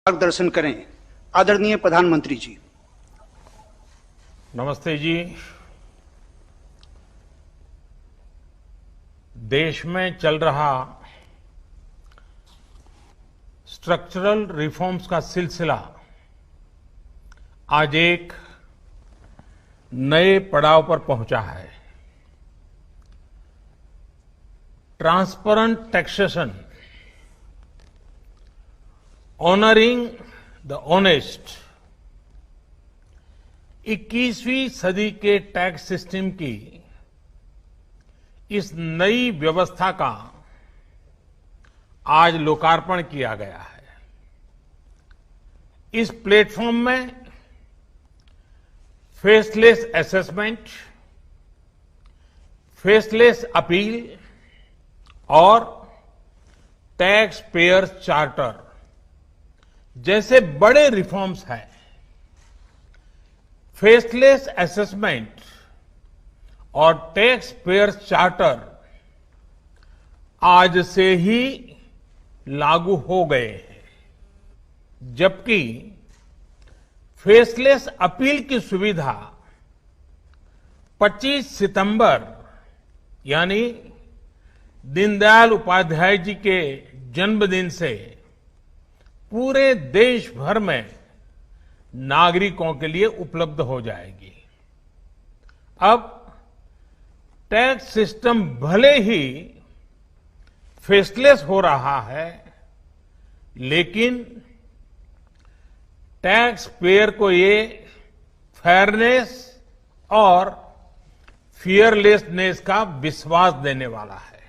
मार्गदर्शन करें। आदरणीय प्रधानमंत्री जी। नमस्ते जी। देश में चल रहा स्ट्रक्चरल रिफॉर्म्स का सिलसिला आज एक नए पड़ाव पर पहुंचा है। Transparent taxation, honouring the honest, 21वीं सदी के टैक्स सिस्टम की इस नई व्यवस्था का आज लोकार्पण किया गया है। इस प्लेटफॉर्म में फेसलेस असेसमेंट, फेसलेस अपील और टैक्स पेयर चार्टर जैसे बड़े रिफॉर्म्स हैं। फेसलेस असेसमेंट और टैक्स पेयर चार्टर आज से ही लागू हो गए हैं, जबकि फेसलेस अपील की सुविधा 25 सितंबर यानी दीनदयाल उपाध्याय जी के जन्मदिन से पूरे देश भर में नागरिकों के लिए उपलब्ध हो जाएगी। अब टैक्स सिस्टम भले ही फेसलेस हो रहा है, लेकिन टैक्स पेयर को ये फेयरनेस और फियरलेसनेस का विश्वास देने वाला है।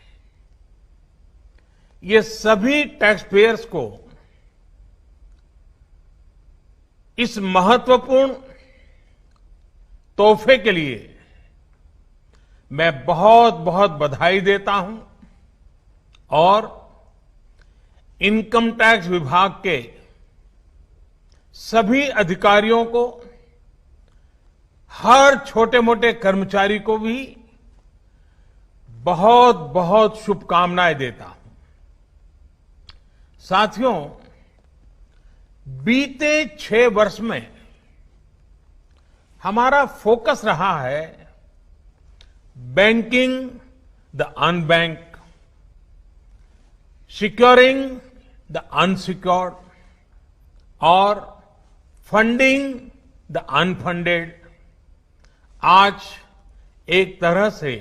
ये सभी टैक्स पेयर्स को इस महत्वपूर्ण तोहफे के लिए मैं बहुत बहुत बधाई देता हूं और इनकम टैक्स विभाग के सभी अधिकारियों को, हर छोटे मोटे कर्मचारी को भी बहुत बहुत शुभकामनाएं देता हूं। साथियों, बीते 6 वर्ष में हमारा फोकस रहा है banking the unbank, securing the unsecured और फंडिंग द अनफंडेड। आज एक तरह से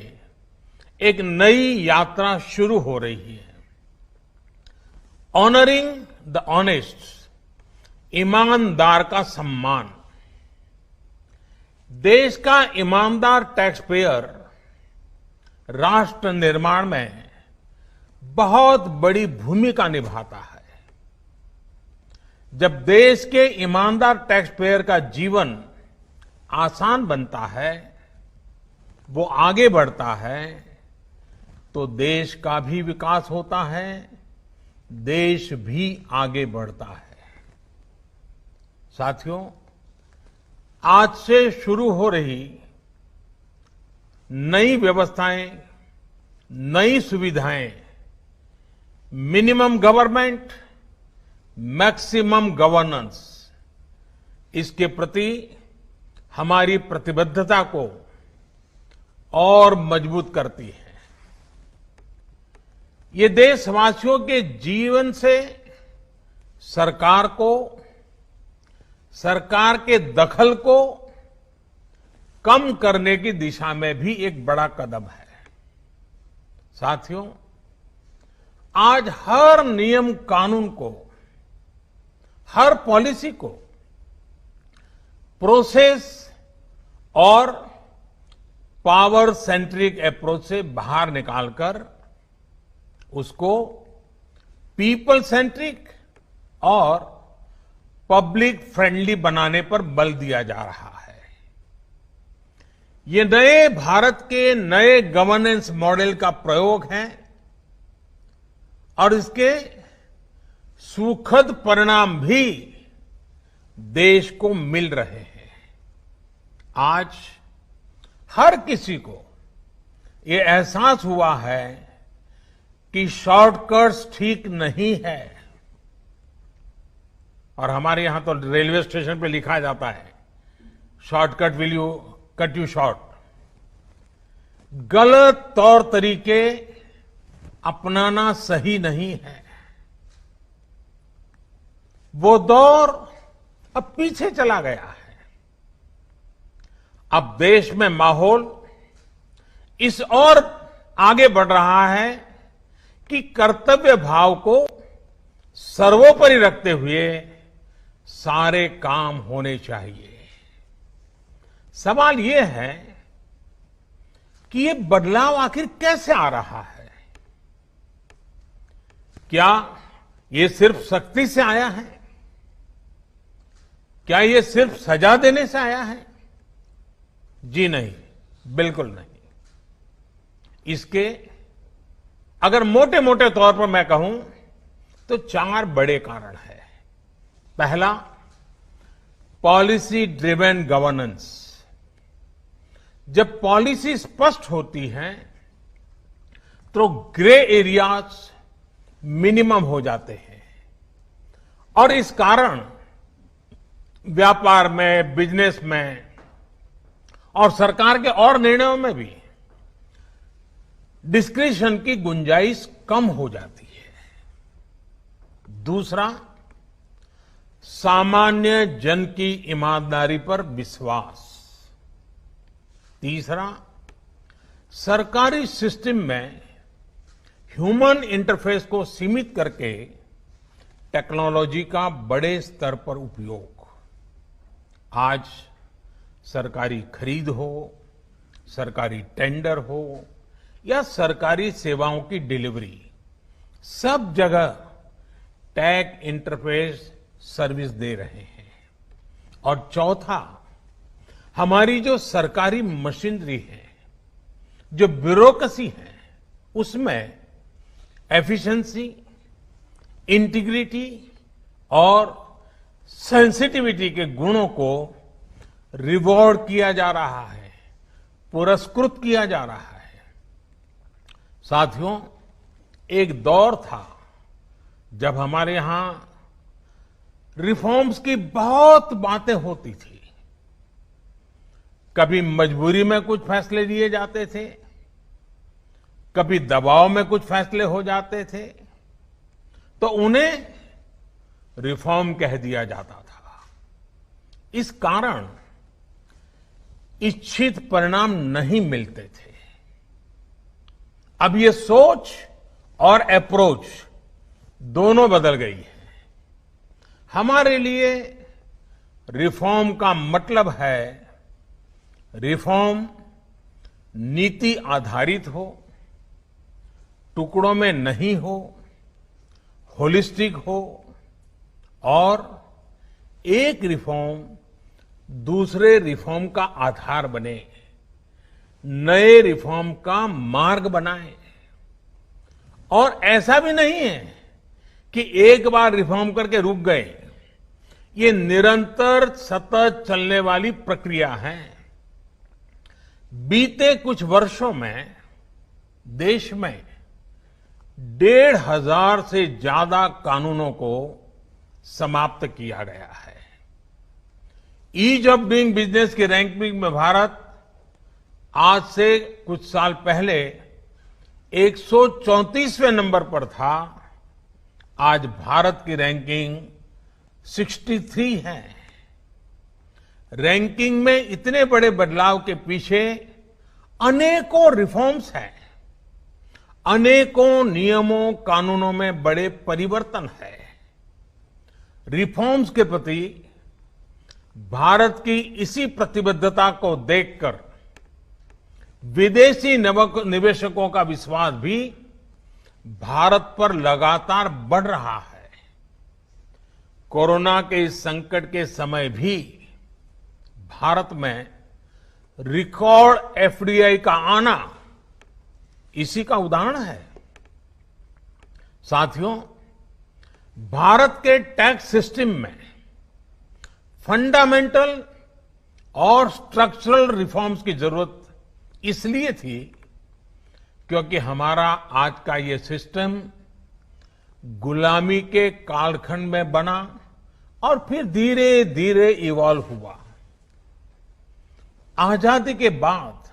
एक नई यात्रा शुरू हो रही है। ऑनरिंग द ऑनेस्ट, ईमानदार का सम्मान। देश का ईमानदार टैक्स पेयर राष्ट्र निर्माण में बहुत बड़ी भूमिका निभाता है। जब देश के ईमानदार टैक्स पेयर का जीवन आसान बनता है, वो आगे बढ़ता है, तो देश का भी विकास होता है, देश भी आगे बढ़ता है। साथियों, आज से शुरू हो रही नई व्यवस्थाएं, नई सुविधाएं मिनिमम गवर्नमेंट, मैक्सिमम गवर्नेंस, इसके प्रति हमारी प्रतिबद्धता को और मजबूत करती है। ये देशवासियों के जीवन से सरकार को, सरकार के दखल को कम करने की दिशा में भी एक बड़ा कदम है। साथियों, आज हर नियम कानून को, हर पॉलिसी को प्रोसेस और पावर सेंट्रिक अप्रोच से बाहर निकालकर उसको पीपल सेंट्रिक और पब्लिक फ्रेंडली बनाने पर बल दिया जा रहा है। ये नए भारत के नए गवर्नेंस मॉडल का प्रयोग है और इसके सुखद परिणाम भी देश को मिल रहे हैं। आज हर किसी को ये एहसास हुआ है कि शॉर्टकट्स ठीक नहीं है। और हमारे यहां तो रेलवे स्टेशन पे लिखा जाता है, shortcut will you cut you short. गलत तौर तरीके अपनाना सही नहीं है। वो दौर अब पीछे चला गया है। अब देश में माहौल इस ओर आगे बढ़ रहा है कि कर्तव्य भाव को सर्वोपरि रखते हुए सारे काम होने चाहिए। सवाल ये है कि ये बदलाव आखिर कैसे आ रहा है? क्या ये सिर्फ सख्ती से आया है? क्या ये सिर्फ सजा देने से आया है? जी नहीं, बिल्कुल नहीं। इसके अगर मोटे मोटे तौर पर मैं कहूं तो 4 बड़े कारण हैं। पहला, पॉलिसी ड्रिवन गवर्नेंस। जब पॉलिसी स्पष्ट होती है तो ग्रे एरियाज मिनिमम हो जाते हैं और इस कारण व्यापार में, बिजनेस में और सरकार के और निर्णयों में भी डिस्क्रिशन की गुंजाइश कम हो जाती है। दूसरा, सामान्य जन की ईमानदारी पर विश्वास। तीसरा, सरकारी सिस्टम में ह्यूमन इंटरफेस को सीमित करके टेक्नोलॉजी का बड़े स्तर पर उपयोग। आज सरकारी खरीद हो, सरकारी टेंडर हो या सरकारी सेवाओं की डिलीवरी, सब जगह टैग इंटरफेस सर्विस दे रहे हैं। और चौथा, हमारी जो सरकारी मशीनरी है, जो ब्यूरोक्रेसी है, उसमें एफिशिएंसी, इंटीग्रिटी और सेंसिटिविटी के गुणों को रिवॉर्ड किया जा रहा है, पुरस्कृत किया जा रहा है। साथियों, एक दौर था जब हमारे यहां रिफॉर्म्स की बहुत बातें होती थी। कभी मजबूरी में कुछ फैसले लिए जाते थे, कभी दबाव में कुछ फैसले हो जाते थे, तो उन्हें रिफॉर्म कह दिया जाता था। इस कारण इच्छित परिणाम नहीं मिलते थे। अब ये सोच और अप्रोच दोनों बदल गई है। हमारे लिए रिफॉर्म का मतलब है रिफॉर्म नीति आधारित हो, टुकड़ों में नहीं हो, होलिस्टिक हो और एक रिफॉर्म दूसरे रिफॉर्म का आधार बने, नए रिफॉर्म का मार्ग बनाए। और ऐसा भी नहीं है कि एक बार रिफॉर्म करके रुक गए। ये निरंतर सतत चलने वाली प्रक्रिया है। बीते कुछ वर्षों में देश में 1,500 से ज्यादा कानूनों को समाप्त किया गया है। ईज ऑफ डूइंग बिजनेस की रैंकिंग में भारत आज से कुछ साल पहले 134वें नंबर पर था। आज भारत की रैंकिंग 63 है। रैंकिंग में इतने बड़े बदलाव के पीछे अनेकों रिफॉर्म्स हैं, अनेकों नियमों कानूनों में बड़े परिवर्तन है। रिफॉर्म्स के प्रति भारत की इसी प्रतिबद्धता को देखकर विदेशी निवेशकों का विश्वास भी भारत पर लगातार बढ़ रहा है। कोरोना के इस संकट के समय भी भारत में रिकॉर्ड एफडीआई का आना इसी का उदाहरण है। साथियों, भारत के टैक्स सिस्टम में फंडामेंटल और स्ट्रक्चरल रिफॉर्म्स की जरूरत इसलिए थी क्योंकि हमारा आज का ये सिस्टम गुलामी के कालखंड में बना और फिर धीरे धीरे इवॉल्व हुआ। आजादी के बाद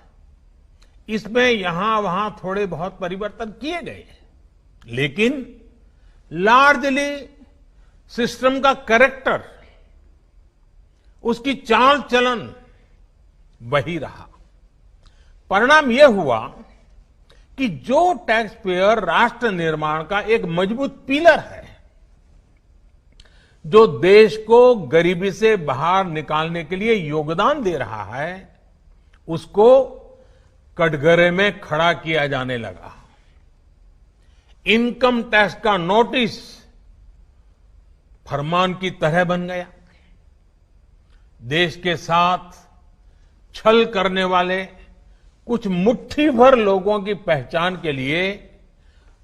इसमें यहां वहां थोड़े बहुत परिवर्तन किए गए, लेकिन लार्जली सिस्टम का कैरेक्टर, उसकी चाल चलन वही रहा। परिणाम यह हुआ कि जो टैक्स पेयर राष्ट्र निर्माण का एक मजबूत पिलर है, जो देश को गरीबी से बाहर निकालने के लिए योगदान दे रहा है, उसको कटघरे में खड़ा किया जाने लगा। इनकम टैक्स का नोटिस फरमान की तरह बन गया। देश के साथ छल करने वाले कुछ मुट्ठी भर लोगों की पहचान के लिए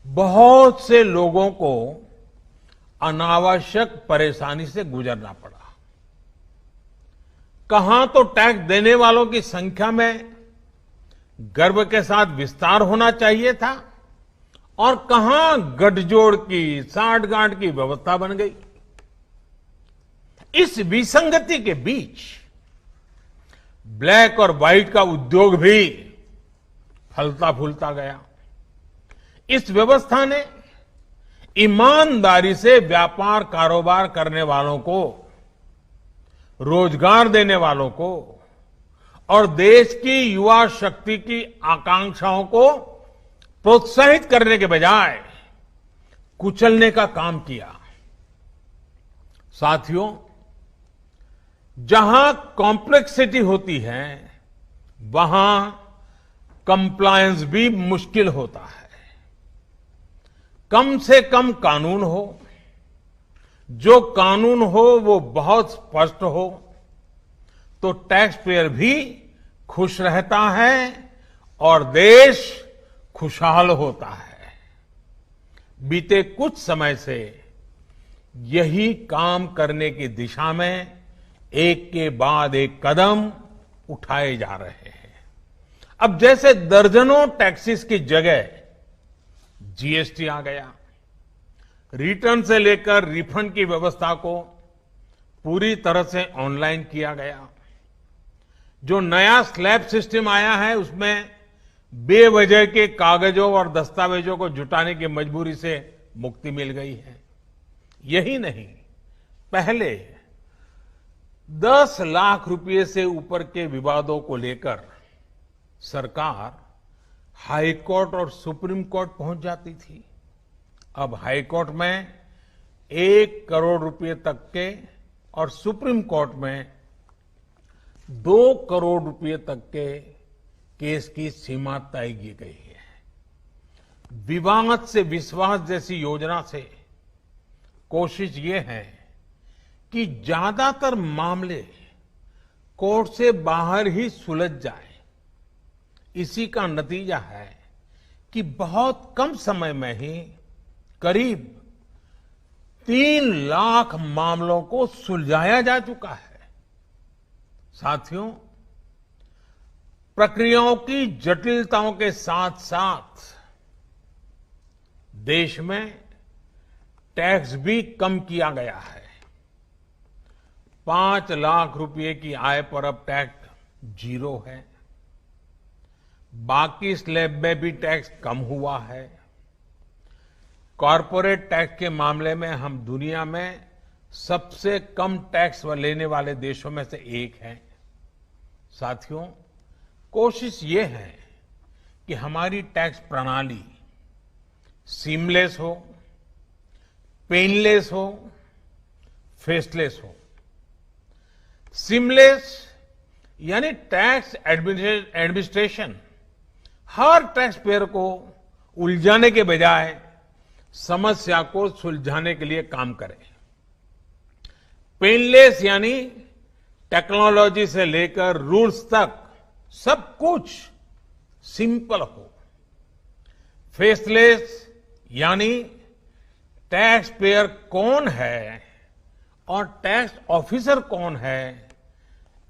बहुत से लोगों को अनावश्यक परेशानी से गुजरना पड़ा। कहां तो टैक्स देने वालों की संख्या में गर्व के साथ विस्तार होना चाहिए था, और कहां गठजोड़ की, साठगांठ की व्यवस्था बन गई। इस विसंगति के बीच ब्लैक और व्हाइट का उद्योग भी फलता फूलता गया। इस व्यवस्था ने ईमानदारी से व्यापार कारोबार करने वालों को, रोजगार देने वालों को और देश की युवा शक्ति की आकांक्षाओं को प्रोत्साहित करने के बजाय कुचलने का काम किया। साथियों, जहां कॉम्प्लेक्सिटी होती है, वहां कंप्लायंस भी मुश्किल होता है। कम से कम कानून हो, जो कानून हो वो बहुत स्पष्ट हो, तो टैक्स पेयर भी खुश रहता है और देश खुशहाल होता है। बीते कुछ समय से यही काम करने की दिशा में एक के बाद एक कदम उठाए जा रहे हैं। अब जैसे दर्जनों टैक्सेस की जगह जीएसटी आ गया, रिटर्न से लेकर रिफंड की व्यवस्था को पूरी तरह से ऑनलाइन किया गया। जो नया स्लैब सिस्टम आया है, उसमें बेवजह के कागजों और दस्तावेजों को जुटाने की मजबूरी से मुक्ति मिल गई है। यही नहीं, पहले 10 लाख रुपए से ऊपर के विवादों को लेकर सरकार हाई कोर्ट और सुप्रीम कोर्ट पहुंच जाती थी। अब हाई कोर्ट में 1 करोड़ रुपए तक के और सुप्रीम कोर्ट में 2 करोड़ रुपए तक के केस की सीमा तय की गई है। विवाद से विश्वास जैसी योजना से कोशिश ये है कि ज्यादातर मामले कोर्ट से बाहर ही सुलझ जाए। इसी का नतीजा है कि बहुत कम समय में ही करीब 3 लाख मामलों को सुलझाया जा चुका है। साथियों, प्रक्रियाओं की जटिलताओं के साथ साथ देश में टैक्स भी कम किया गया है। 5 लाख रुपए की आय पर अब टैक्स 0 है। बाकी स्लैब में भी टैक्स कम हुआ है। कॉरपोरेट टैक्स के मामले में हम दुनिया में सबसे कम टैक्स लेने वाले देशों में से एक हैं। साथियों, कोशिश ये है कि हमारी टैक्स प्रणाली सीमलेस हो, पेनलेस हो, फेसलेस हो। सीमलेस यानी टैक्स एडमिनिस्ट्रेशन हर टैक्स पेयर को उलझाने के बजाय समस्या को सुलझाने के लिए काम करे। पेनलेस यानी टेक्नोलॉजी से लेकर रूल्स तक सब कुछ सिंपल हो। फेसलेस यानी टैक्स पेयर कौन है और टैक्स ऑफिसर कौन है,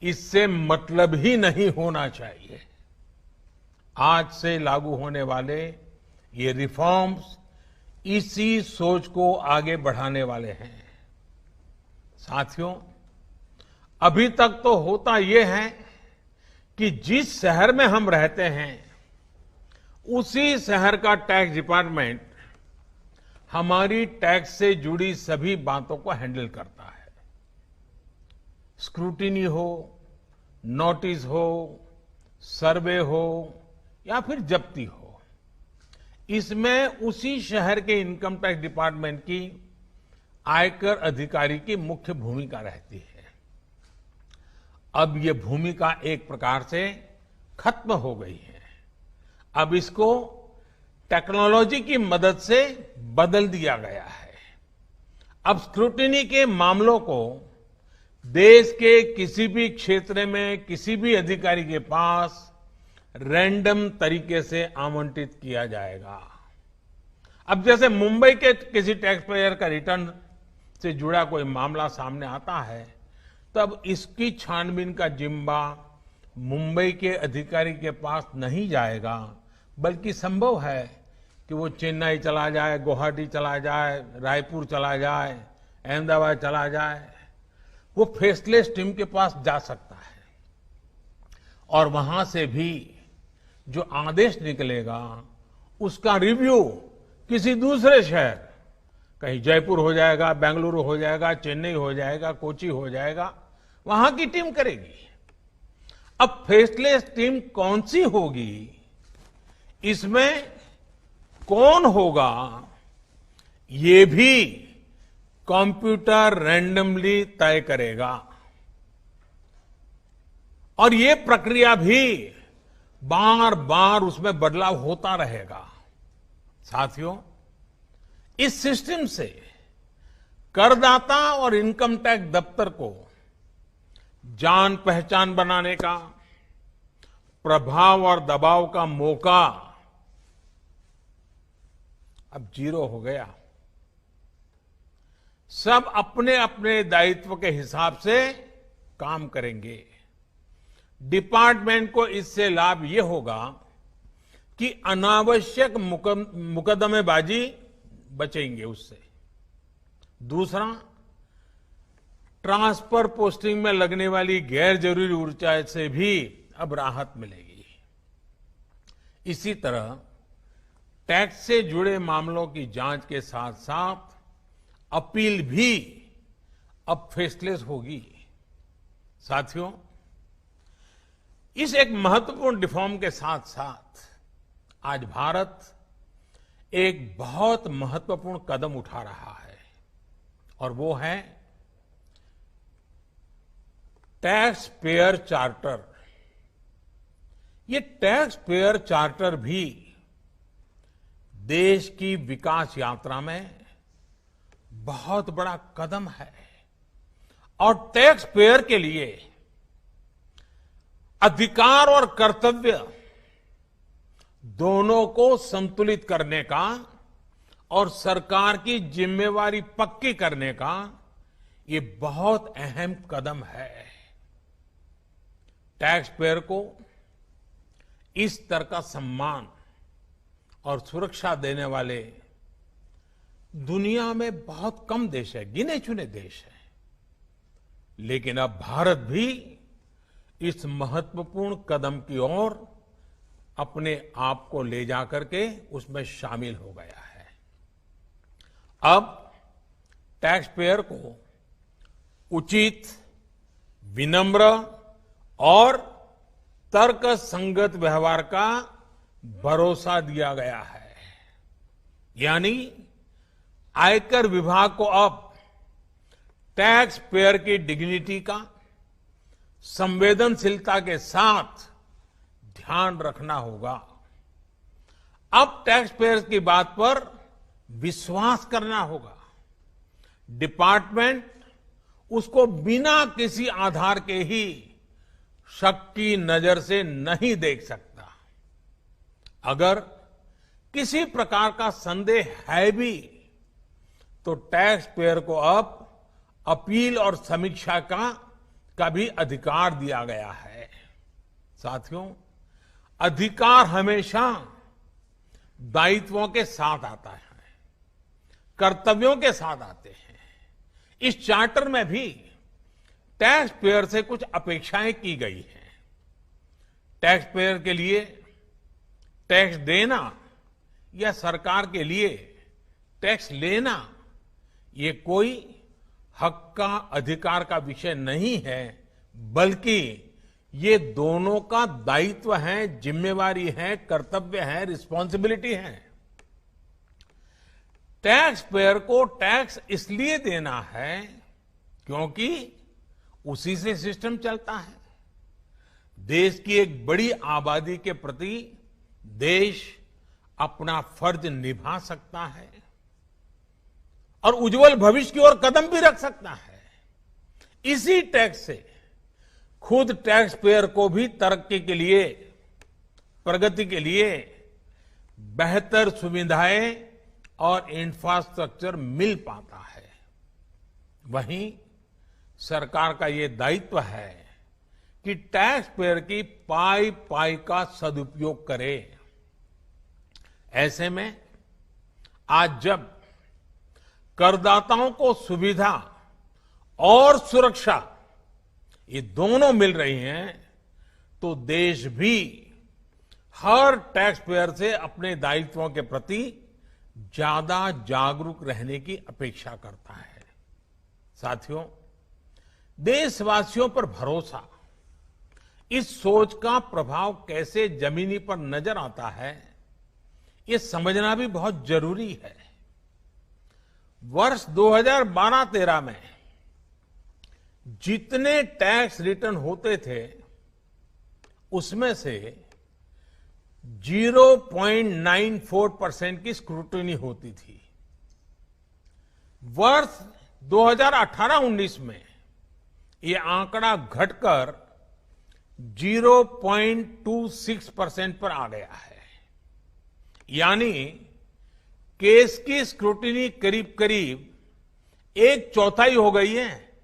इससे मतलब ही नहीं होना चाहिए। आज से लागू होने वाले ये रिफॉर्म्स इसी सोच को आगे बढ़ाने वाले हैं। साथियों, अभी तक तो होता यह है कि जिस शहर में हम रहते हैं उसी शहर का टैक्स डिपार्टमेंट हमारी टैक्स से जुड़ी सभी बातों को हैंडल करता है। स्क्रूटिनी हो, नोटिस हो, सर्वे हो या फिर जब्ती हो, इसमें उसी शहर के इनकम टैक्स डिपार्टमेंट की आयकर अधिकारी की मुख्य भूमिका रहती है। अब ये भूमिका एक प्रकार से खत्म हो गई है। अब इसको टेक्नोलॉजी की मदद से बदल दिया गया है। अब स्क्रूटिनी के मामलों को देश के किसी भी क्षेत्र में किसी भी अधिकारी के पास रैंडम तरीके से आवंटित किया जाएगा। अब जैसे मुंबई के किसी टैक्स पेयर का रिटर्न से जुड़ा कोई मामला सामने आता है, तब इसकी छानबीन का जिम्मा मुंबई के अधिकारी के पास नहीं जाएगा, बल्कि संभव है कि वो चेन्नई चला जाए, गुवाहाटी चला जाए, रायपुर चला जाए, अहमदाबाद चला जाए, वो फेसलेस टीम के पास जा सकता है और वहां से भी जो आदेश निकलेगा उसका रिव्यू किसी दूसरे शहर, कहीं जयपुर हो जाएगा, बेंगलुरु हो जाएगा, चेन्नई हो जाएगा, कोची हो जाएगा, वहां की टीम करेगी। अब फेसलेस टीम कौन सी होगी, इसमें कौन होगा, ये भी कंप्यूटर रैंडमली तय करेगा और ये प्रक्रिया भी बार बार उसमें बदलाव होता रहेगा। साथियों, इस सिस्टम से करदाता और इनकम टैक्स दफ्तर को जान पहचान बनाने का, प्रभाव और दबाव का मौका अब जीरो हो गया। सब अपने अपने दायित्व के हिसाब से काम करेंगे। डिपार्टमेंट को इससे लाभ ये होगा कि अनावश्यक मुकदमेबाजी बचेंगे उससे। दूसरा, ट्रांसफर पोस्टिंग में लगने वाली गैर जरूरी ऊर्जा से भी अब राहत मिलेगी। इसी तरह टैक्स से जुड़े मामलों की जांच के साथ साथ अपील भी अब फेसलेस होगी। साथियों, इस एक महत्वपूर्ण रिफॉर्म के साथ साथ आज भारत एक बहुत महत्वपूर्ण कदम उठा रहा है और वो है टैक्स पेयर चार्टर। ये टैक्स पेयर चार्टर भी देश की विकास यात्रा में बहुत बड़ा कदम है और टैक्स पेयर के लिए अधिकार और कर्तव्य दोनों को संतुलित करने का और सरकार की जिम्मेवारी पक्की करने का ये बहुत अहम कदम है। टैक्स पेयर को इस तरह का सम्मान और सुरक्षा देने वाले दुनिया में बहुत कम देश है, गिने चुने देश हैं। लेकिन अब भारत भी इस महत्वपूर्ण कदम की ओर अपने आप को ले जाकर के उसमें शामिल हो गया है। अब टैक्स पेयर को उचित, विनम्र और तर्क संगत व्यवहार का भरोसा दिया गया है। यानी आयकर विभाग को अब टैक्स पेयर की डिग्निटी का संवेदनशीलता के साथ ध्यान रखना होगा। अब टैक्स पेयर की बात पर विश्वास करना होगा। डिपार्टमेंट उसको बिना किसी आधार के ही शक की नजर से नहीं देख सकता। अगर किसी प्रकार का संदेह है भी तो टैक्स पेयर को अब अपील और समीक्षा का भी अधिकार दिया गया है। साथियों, अधिकार हमेशा दायित्वों के साथ आता है, कर्तव्यों के साथ आते हैं। इस चार्टर में भी टैक्स पेयर से कुछ अपेक्षाएं की गई हैं। टैक्स पेयर के लिए टैक्स देना या सरकार के लिए टैक्स लेना ये कोई हक का अधिकार का विषय नहीं है, बल्कि ये दोनों का दायित्व है, जिम्मेवारी है, कर्तव्य है, रिस्पॉन्सिबिलिटी है। टैक्स पेयर को टैक्स इसलिए देना है क्योंकि उसी से सिस्टम चलता है। देश की एक बड़ी आबादी के प्रति देश अपना फर्ज निभा सकता है और उज्जवल भविष्य की ओर कदम भी रख सकता है। इसी टैक्स से खुद टैक्स पेयर को भी तरक्की के लिए, प्रगति के लिए बेहतर सुविधाएं और इंफ्रास्ट्रक्चर मिल पाता है। वहीं सरकार का ये दायित्व है कि टैक्स पेयर की पाई पाई का सदुपयोग करे। ऐसे में आज जब करदाताओं को सुविधा और सुरक्षा ये दोनों मिल रही हैं, तो देश भी हर टैक्स पेयर से अपने दायित्वों के प्रति ज्यादा जागरूक रहने की अपेक्षा करता है। साथियों, देशवासियों पर भरोसा, इस सोच का प्रभाव कैसे जमीनी पर नजर आता है, ये समझना भी बहुत जरूरी है। वर्ष 2012-13 में जितने टैक्स रिटर्न होते थे उसमें से 0.94% की स्क्रूटनी होती थी। वर्ष 2018-19 में ये आंकड़ा घटकर 0.26% पर आ गया है। यानी केस की स्क्रूटनी करीब करीब 1/4 हो गई है,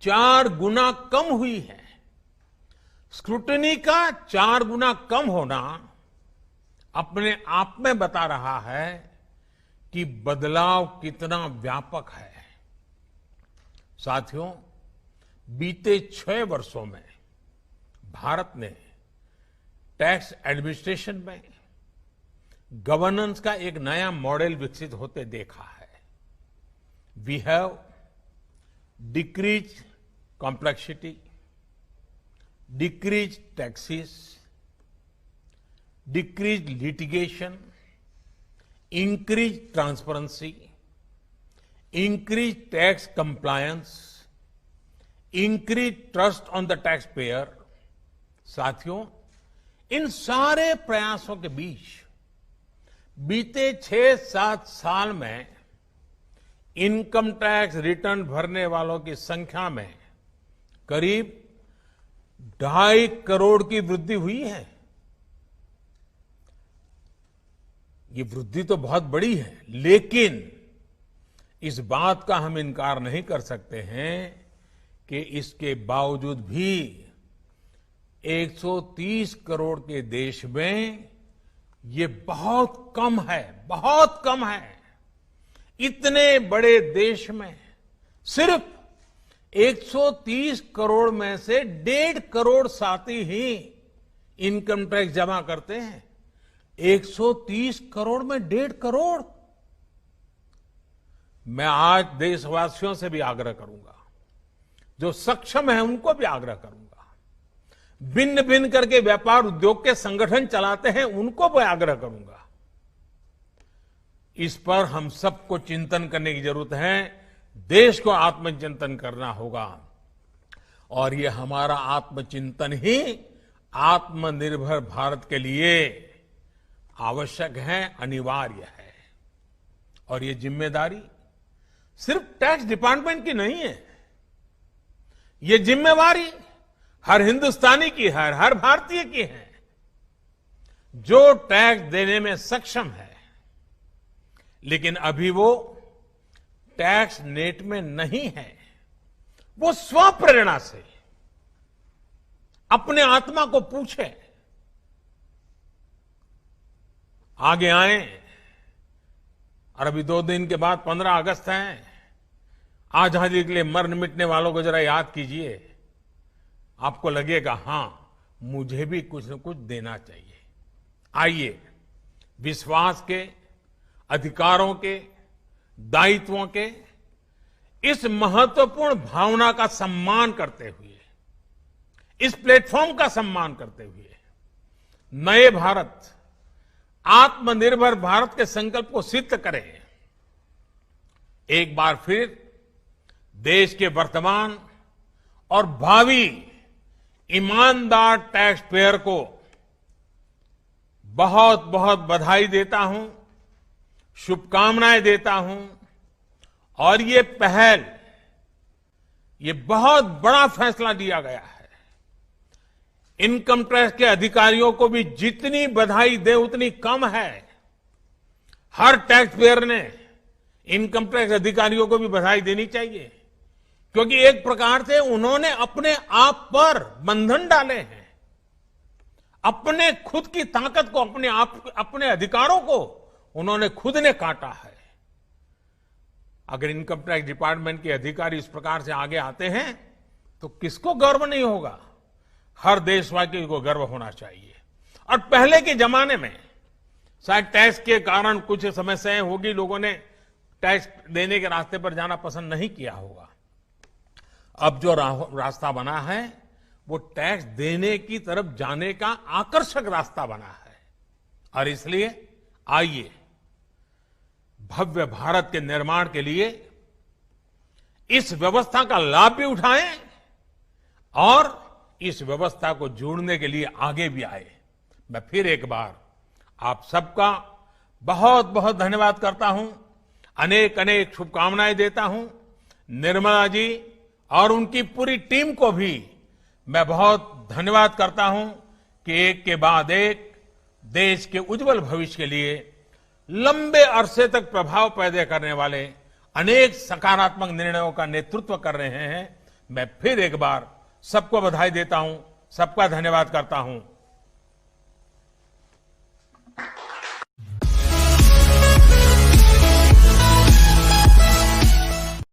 4 गुना कम हुई है। स्क्रूटनी का 4 गुना कम होना अपने आप में बता रहा है कि बदलाव कितना व्यापक है। साथियों, बीते 6 वर्षों में भारत ने टैक्स एडमिनिस्ट्रेशन में गवर्नेंस का एक नया मॉडल विकसित होते देखा है। We have decrease complexity, decrease taxes, decrease litigation, increase transparency, increase tax compliance, increase trust on the tax payer. साथियों, इन सारे प्रयासों के बीच बीते 6-7 साल में इनकम टैक्स रिटर्न भरने वालों की संख्या में करीब 2.5 करोड़ की वृद्धि हुई है। ये वृद्धि तो बहुत बड़ी है, लेकिन इस बात का हम इनकार नहीं कर सकते हैं कि इसके बावजूद भी 130 करोड़ के देश में ये बहुत कम है, बहुत कम है। इतने बड़े देश में सिर्फ 130 करोड़ में से 1.5 करोड़ साथी ही इनकम टैक्स जमा करते हैं। 130 करोड़ में 1.5 करोड़। मैं आज देशवासियों से भी आग्रह करूंगा, जो सक्षम है उनको भी आग्रह करूंगा, भिन्न भिन्न करके व्यापार उद्योग के संगठन चलाते हैं उनको भी आग्रह करूंगा। इस पर हम सबको चिंतन करने की जरूरत है। देश को आत्मचिंतन करना होगा और ये हमारा आत्मचिंतन ही आत्मनिर्भर भारत के लिए आवश्यक है, अनिवार्य है। और ये जिम्मेदारी सिर्फ टैक्स डिपार्टमेंट की नहीं है, ये जिम्मेवारी हर हिंदुस्तानी की है, हर भारतीय की है जो टैक्स देने में सक्षम है, लेकिन अभी वो टैक्स नेट में नहीं है। वो स्वप्रेरणा से अपने आत्मा को पूछे, आगे आए। और अभी 2 दिन के बाद 15 अगस्त है आजादी के लिए मरने मिटने वालों को जरा याद कीजिए। आपको लगेगा हां, मुझे भी कुछ न कुछ देना चाहिए। आइए विश्वास के, अधिकारों के, दायित्वों के इस महत्वपूर्ण भावना का सम्मान करते हुए, इस प्लेटफॉर्म का सम्मान करते हुए नए भारत, आत्मनिर्भर भारत के संकल्प को सिद्ध करें। एक बार फिर देश के वर्तमान और भावी ईमानदार टैक्स पेयर को बहुत बहुत बधाई देता हूं, शुभकामनाएं देता हूं। और ये पहल, ये बहुत बड़ा फैसला लिया गया है। इनकम टैक्स के अधिकारियों को भी जितनी बधाई दे उतनी कम है। हर टैक्स पेयर ने इनकम टैक्स अधिकारियों को भी बधाई देनी चाहिए, क्योंकि एक प्रकार से उन्होंने अपने आप पर बंधन डाले हैं। अपने खुद की ताकत को, अपने अधिकारों को उन्होंने खुद ने काटा है। अगर इनकम टैक्स डिपार्टमेंट के अधिकारी इस प्रकार से आगे आते हैं तो किसको गर्व नहीं होगा? हर देशवासी को गर्व होना चाहिए। और पहले के जमाने में शायद टैक्स के कारण कुछ समस्याएं होगी, लोगों ने टैक्स देने के रास्ते पर जाना पसंद नहीं किया होगा। अब जो रास्ता बना है वो टैक्स देने की तरफ जाने का आकर्षक रास्ता बना है। और इसलिए आइए भव्य भारत के निर्माण के लिए इस व्यवस्था का लाभ भी उठाएं और इस व्यवस्था को जोड़ने के लिए आगे भी आए। मैं फिर एक बार आप सबका बहुत बहुत धन्यवाद करता हूं, अनेक अनेक शुभकामनाएं देता हूं। निर्मला जी और उनकी पूरी टीम को भी मैं बहुत धन्यवाद करता हूं कि एक के बाद एक देश के उज्जवल भविष्य के लिए लंबे अरसे तक प्रभाव पैदा करने वाले अनेक सकारात्मक निर्णयों का नेतृत्व कर रहे हैं। मैं फिर एक बार सबको बधाई देता हूं, सबका धन्यवाद करता हूं।